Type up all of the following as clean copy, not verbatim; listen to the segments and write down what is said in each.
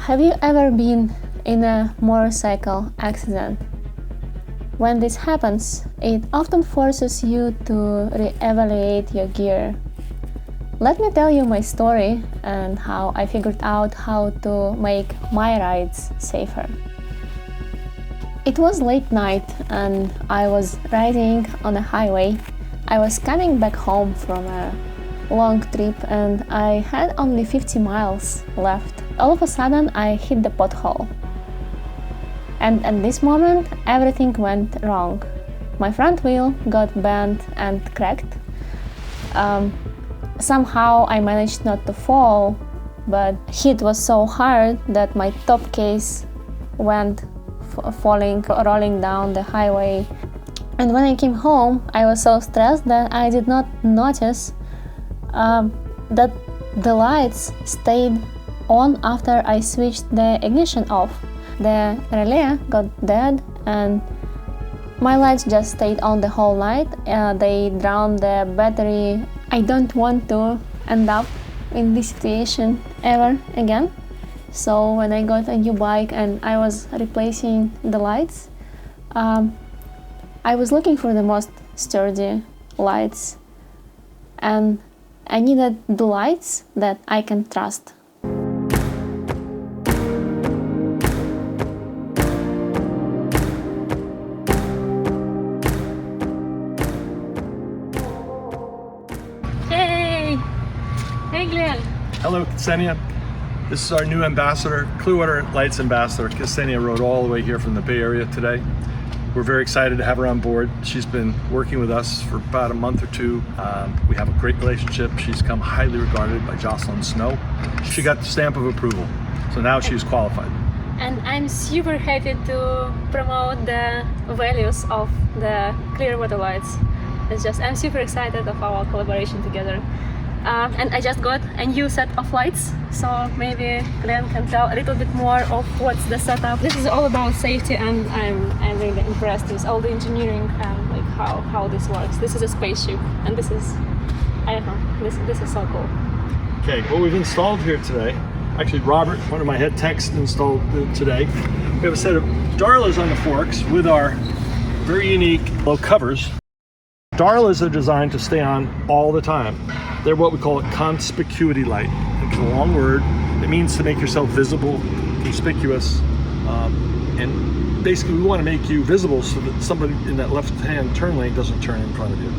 Have you ever been in a motorcycle accident? When this happens, it often forces you to re-evaluate your gear. Let me tell you my story and how I figured out how to make my rides safer. It was late night and I was riding on a highway. I was coming back home from a long trip and I had only 50 miles left. All of a sudden I hit the pothole. And at this moment everything went wrong. My front wheel got bent and cracked. Somehow I managed not to fall, but hit was so hard that my top case went rolling down the highway. And when I came home, I was so stressed that I did not notice that the lights stayed on after I switched the ignition off. The relay got dead and my lights just stayed on the whole night. They drowned the battery. I don't want to end up in this situation ever again. So when I got a new bike and I was replacing the lights, I was looking for the most sturdy lights, and I needed the lights that I can trust. Hey! Hey Glenn! Hello, Ksenia. This is our new ambassador, Clearwater Lights Ambassador. Ksenia rode all the way here from the Bay Area today. We're very excited to have her on board. She's been working with us for about a month or two. We have a great relationship. She's come highly regarded by Jocelyn Snow. She got the stamp of approval, so now she's qualified. And I'm super happy to promote the values of the Clearwater Lights. I'm super excited of our collaboration together. And I just got a new set of lights, so maybe Glenn can tell a little bit more of what's the setup. This is all about safety, and I'm really impressed with all the engineering and like how this works. This is a spaceship, and this is, I don't know, this is so cool. Okay, what we've installed here today, actually Robert, one of my head techs, installed it today. We have a set of Darlas on the forks with our very unique low covers. Darlas are designed to stay on all the time. They're what we call a conspicuity light. It's a long word. It means to make yourself visible, conspicuous, and basically we want to make you visible so that somebody in that left-hand turn lane doesn't turn in front of you.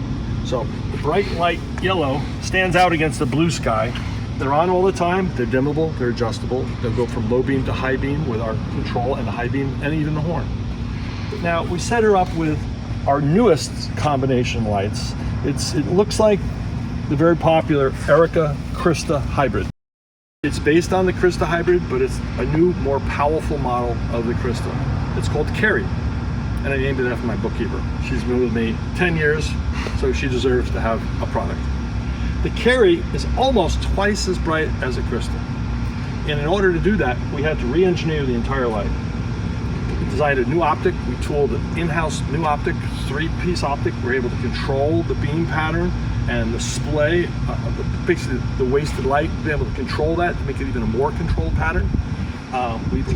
So the bright light yellow stands out against the blue sky. They're on all the time. They're dimmable. They're adjustable. They'll go from low beam to high beam with our control, and the high beam, and even the horn. Now we set her up with our newest combination lights. It looks like the very popular Erica Krista hybrid. It's based on the Krista hybrid, but it's a new, more powerful model of the Krista. It's called Carrie, and I named it after my bookkeeper. She's been with me 10 years, so she deserves to have a product. The Carrie is almost twice as bright as a Krista. And in order to do that, we had to re-engineer the entire light. We designed a new optic. We tooled an in-house new optic, 3-piece optic. We're able to control the beam pattern and the splay, basically the wasted light, be able to control that to make it even a more controlled pattern. We've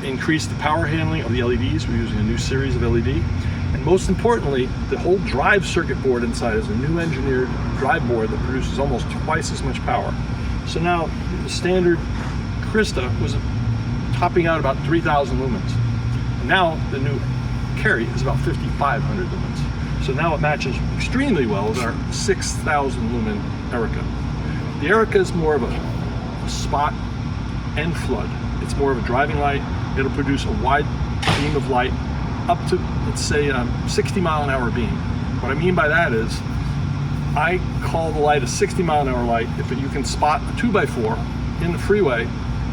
increased the power handling of the LEDs. We're using a new series of LED. And most importantly, the whole drive circuit board inside is a new engineered drive board that produces almost twice as much power. So now the standard Krista was topping out about 3,000 lumens. And now the new Carrie is about 5,500 lumens. So now it matches extremely well with our 6,000 lumen Erica. The Erica is more of a spot and flood. It's more of a driving light. It'll produce a wide beam of light up to, let's say, 60 mile an hour beam. What I mean by that is, I call the light a 60 mile an hour light if you can spot a 2x4 in the freeway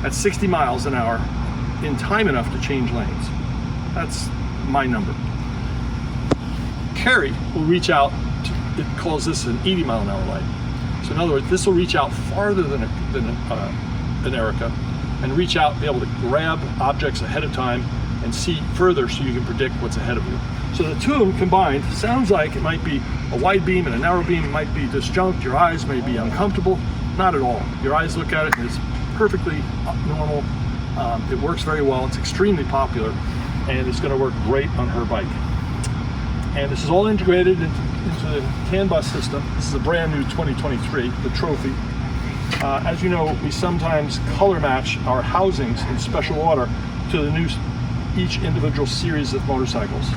at 60 miles an hour in time enough to change lanes. That's my number. Carrie will reach out to, it calls this an 80 mile an hour light. So in other words, this will reach out farther than an Erica, and reach out, be able to grab objects ahead of time and see further so you can predict what's ahead of you. So the two of them combined sounds like it might be a wide beam and a narrow beam. It might be disjunct, your eyes may be uncomfortable. Not at all. Your eyes look at it and it's perfectly normal, It works very well. It's extremely popular, and it's going to work great on her bike. And this is all integrated into the CAN bus system. This is a brand new 2023, the Trophy. As you know, we sometimes color match our housings in special order to the new each individual series of motorcycles.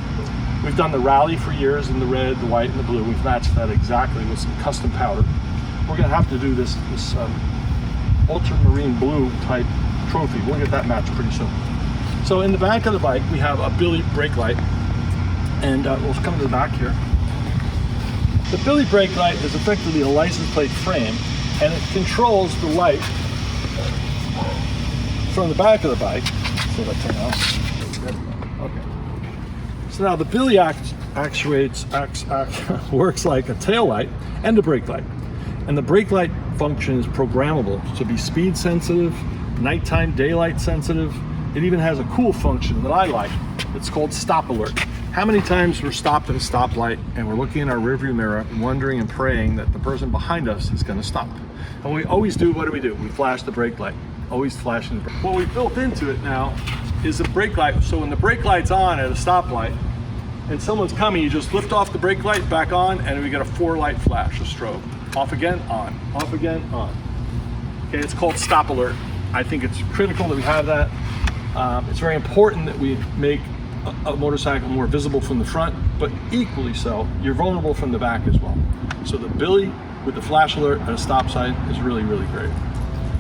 We've done the Rally for years in the red, the white, and the blue. We've matched that exactly with some custom powder. We're going to have to do this ultramarine blue type Trophy. We'll get that matched pretty soon. So in the back of the bike, we have a Billy brake light, and we'll come to the back here. The Billy brake light is effectively a license plate frame, and it controls the light from the back of the bike. So that turn on. Okay. So now the Billy works like a tail light and a brake light, and the brake light function is programmable to be speed sensitive, nighttime, daylight sensitive. It even has a cool function that I like. It's called stop alert. How many times we're stopped at a stoplight and we're looking in our rearview mirror, wondering and praying that the person behind us is going to stop? And we always do, what do? We flash the brake light. Always flashing the brake. What we built into it now is a brake light. So when the brake light's on at a stoplight and someone's coming, you just lift off the brake light, back on, and we get a 4-light flash, a strobe. Off again, on. Off again, on. Okay, it's called stop alert. I think it's critical that we have that. It's very important that we make a motorcycle more visible from the front, but equally so, you're vulnerable from the back as well. So the Billy with the flash alert at a stop sign is really, really great.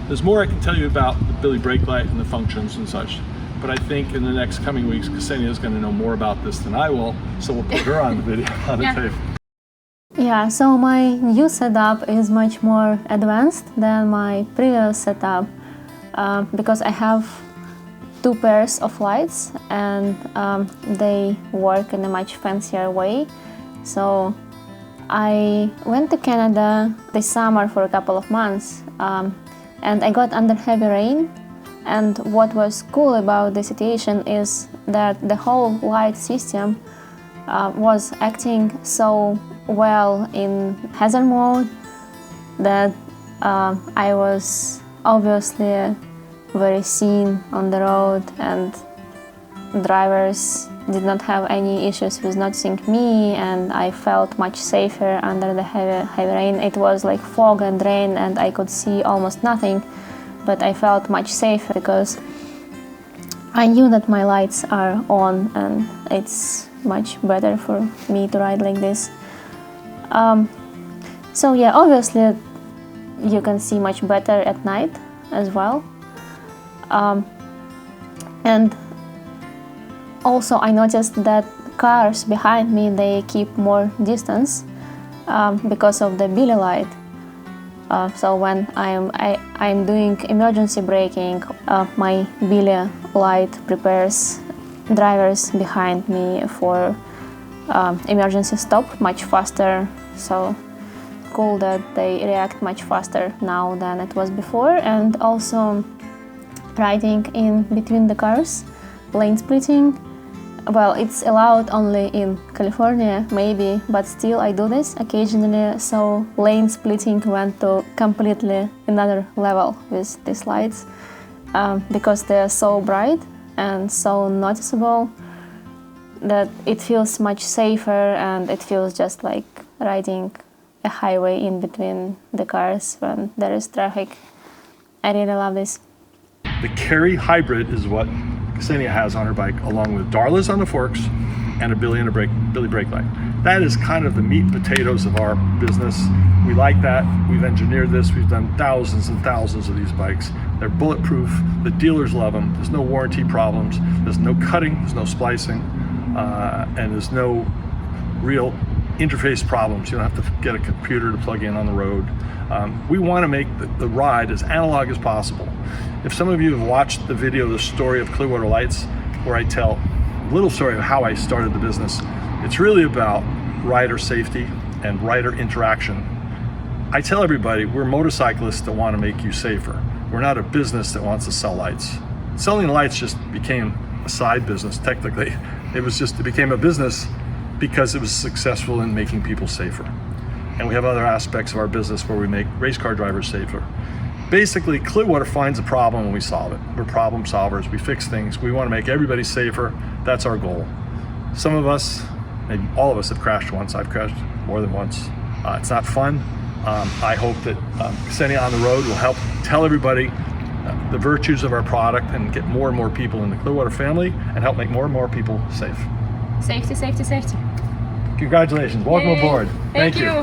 There's more I can tell you about the Billy brake light and the functions and such, but I think in the next coming weeks, Ksenia is going to know more about this than I will, so we'll put her on the video, on the tape. Yeah, so my new setup is much more advanced than my previous setup because I have 2 pairs of lights, and they work in a much fancier way. So I went to Canada this summer for a couple of months, and I got under heavy rain. And what was cool about the situation is that the whole light system was acting so well in hazard mode that I was obviously very seen on the road, and drivers did not have any issues with noticing me, and I felt much safer under the heavy rain. It was like fog and rain, and I could see almost nothing, but I felt much safer because I knew that my lights are on, and it's much better for me to ride like this. So yeah, obviously you can see much better at night as well. And also I noticed that cars behind me, they keep more distance because of the Billy light. So when I'm doing emergency braking, my Billy light prepares drivers behind me for emergency stop much faster. So cool that they react much faster now than it was before. And also riding in between the cars, lane splitting. Well, it's allowed only in California, maybe, but still I do this occasionally. So lane splitting went to completely another level with these lights because they're so bright and so noticeable that it feels much safer, and it feels just like riding a highway in between the cars when there is traffic. I really love this. The Carry Hybrid is what Ksenia has on her bike, along with Darla's on the forks and a Billy brake light. That is kind of the meat and potatoes of our business. We like that. We've engineered this. We've done thousands and thousands of these bikes. They're bulletproof. The dealers love them. There's no warranty problems. There's no cutting. There's no splicing. And there's no real interface problems. You don't have to get a computer to plug in on the road. We want to make the ride as analog as possible. If some of you have watched the video, The Story of Clearwater Lights, where I tell a little story of how I started the business, it's really about rider safety and rider interaction. I tell everybody we're motorcyclists that want to make you safer. We're not a business that wants to sell lights. Selling lights just became a side business, technically. It became a business because it was successful in making people safer. And we have other aspects of our business where we make race car drivers safer. Basically, Clearwater finds a problem and we solve it. We're problem solvers. We fix things. We want to make everybody safer. That's our goal. Some of us, maybe all of us, have crashed once. I've crashed more than once. It's not fun. I hope that Sending on the Road will help tell everybody the virtues of our product and get more and more people in the Clearwater family and help make more and more people safe. Safety, safety, safety. Congratulations. Welcome Yay. aboard. Thank you.